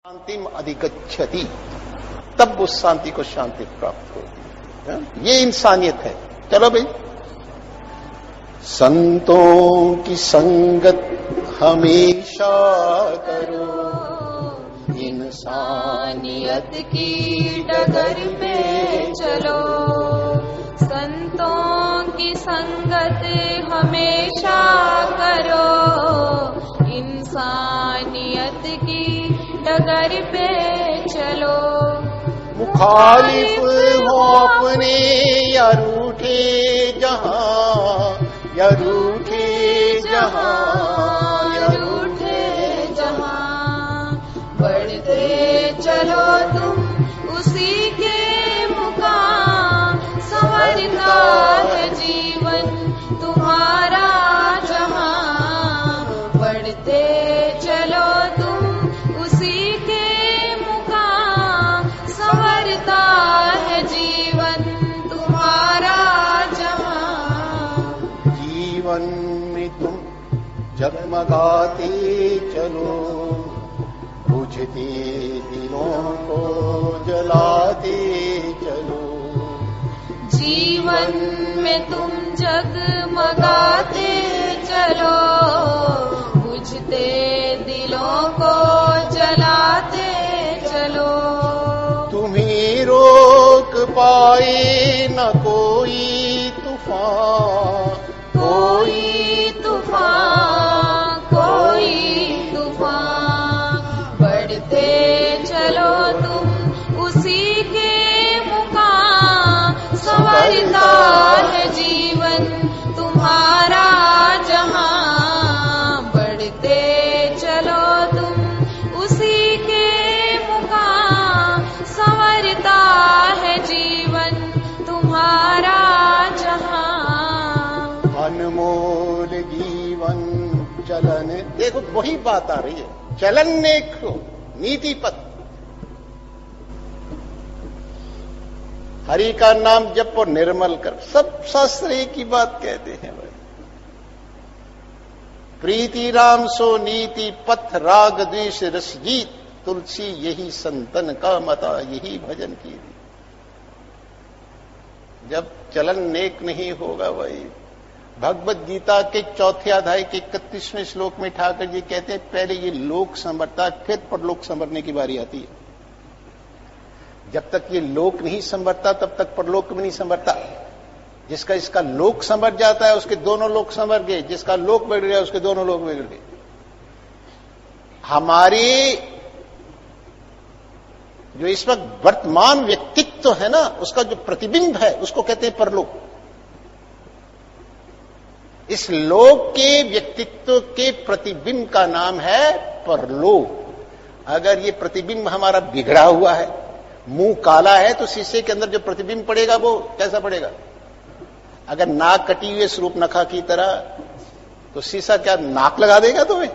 शांतिम अधिगच्छति, तब उस शांति को शांति प्राप्त होगी। ये इंसानियत है। चलो भाई, संतों की संगत हमेशा करो, इंसानियत की डगर पे चलो। संतों की संगत हमेशा करो, इंसानियत की डगर पे चलो। मुखालिफ हो अपने या रूठे जहां, या रूठे जहां, या रूठे जहां, बढ़ते चलो तुम उसी के मुकाम। संवरता है जीवन तुम्हारा जहां, बढ़ते चलो तुम उसी के मुकाम। संवरता है जीवन तुम्हारा जहां। जीवन में तुम जगमगाते चलो, बुझते दिलों को जलाते चलो। जीवन में तुम जगमगाते चलो, बुझते दिलों को जलाते चलो। तुम्हें रोक पाए न कोई तूफान, कोई तूफान, कोई तूफान, बढ़ते चलो तुम उसी के मुकाम। संवरता है जीवन तुम्हारा जहां, बढ़ते चलो तुम उसी के मुकाम। संवरता है जीवन तुम्हारा जहां। अनमोल जीवन चलन, देखो वही बात आ रही है। चलन नेको नीति पथ, हरि का नाम जप और निर्मल कर। सब शास्त्र एक ही बात कहते हैं भाई। प्रीति राम सो नीति पथ, राग द्वेष रस जीत, तुलसी यही संतन का मता, यही भजन की। जब चलन नेक नहीं होगा भाई, भगवत गीता के चौथे अध्याय के 31वें श्लोक में ठाकर जी कहते हैं, पहले ये लोक संवरता, फिर परलोक संवरने की बारी आती है। जब तक ये लोक नहीं संवरता तब तक परलोक भी नहीं संवरता। जिसका इसका लोक संवर जाता है उसके दोनों लोक संवर गए, जिसका लोक बिगड़ गया उसके दोनों लोक बिगड़ गए। हमारे जो इस वक्त वर्तमान व्यक्तित्व है ना, उसका जो प्रतिबिंब है उसको कहते हैं परलोक। इस लोक के व्यक्तित्व के प्रतिबिंब का नाम है परलोक। अगर ये प्रतिबिंब हमारा बिगड़ा हुआ है, मुंह काला है, तो शीशे के अंदर जो प्रतिबिंब पड़ेगा वो कैसा पड़ेगा? अगर नाक कटी हुई स्वरूप नखा की तरह, तो शीशा क्या नाक लगा देगा तुम्हें?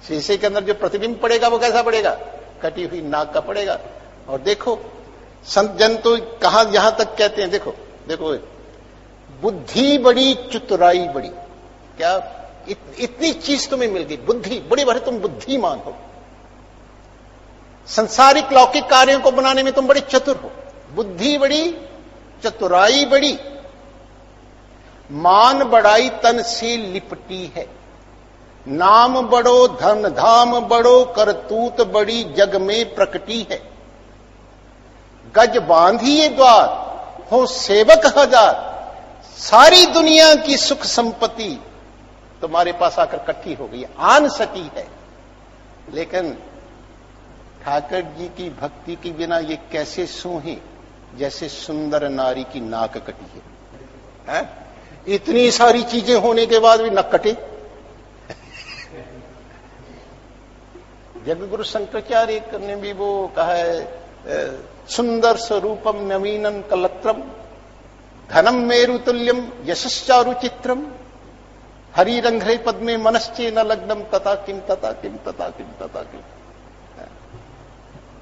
शीशे के अंदर जो प्रतिबिंब पड़ेगा वो कैसा पड़ेगा? कटी हुई नाक का पड़ेगा। और देखो संत जन तो कहां यहां तक कहते हैं, देखो देखो, बुद्धि बड़ी चतुराई बड़ी। क्या इतनी चीज तुम्हें मिल गई, बुद्धि बड़ी भरे, तुम बुद्धिमान हो। संसारिक लौकिक कार्यों को बनाने में तुम बड़े चतुर हो। बुद्धि बड़ी, चतुराई बड़ी, मान बड़ाई तन से लिपटी है। नाम बड़ो धन धाम बड़ो, करतूत बड़ी जग में प्रकटी है। गज बांधिए द्वार, हो सेवक हजार, सारी दुनिया की सुख संपत्ति तुम्हारे पास आकर इकट्ठी हो गई, आन सकी है। लेकिन ठाकर जी की भक्ति के बिना ये कैसे सूहे, जैसे सुंदर नारी की नाक कटी है। इतनी सारी चीजें होने के बाद भी नक कटे। जगद्गुरु शंकराचार्य ने भी वो कहा है, सुंदर स्वरूपम नवीनम कलत्रम, धनम मेरु तुल्यम यशश्चारु चित्रम, हरि रंघ्रे पद्मे मनश्चे न लग्नम, तथा किम तथा किम तथा किम तथा किम।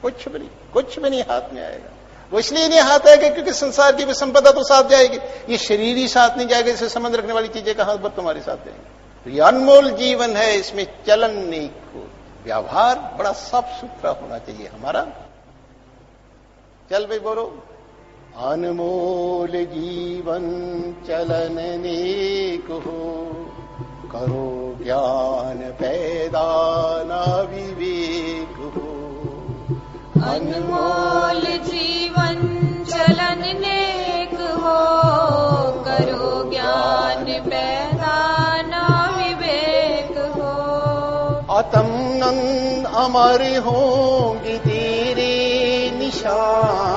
कुछ भी नहीं हाथ में आएगा। वो इसलिए नहीं हाथ आएगा क्योंकि संसार की भी संपदा तो साथ जाएगी, ये शरीर ही साथ नहीं जाएगा। इसे संबंध रखने वाली चीजें कहां पर तुम्हारे साथ जाएंगी? तो ये अनमोल जीवन है, इसमें चलन नहीं खो। व्यवहार बड़ा साफ सुथरा होना चाहिए हमारा। चल भाई बोलो, अनमोल जीवन चलन नेक हो, करो ज्ञान पैदा ना विवेक हो। अनमोल जीवन चलन नेक हो, करो ज्ञान पैदा ना विवेक हो। आत्मनंद अमर होंगे तेरे निशान,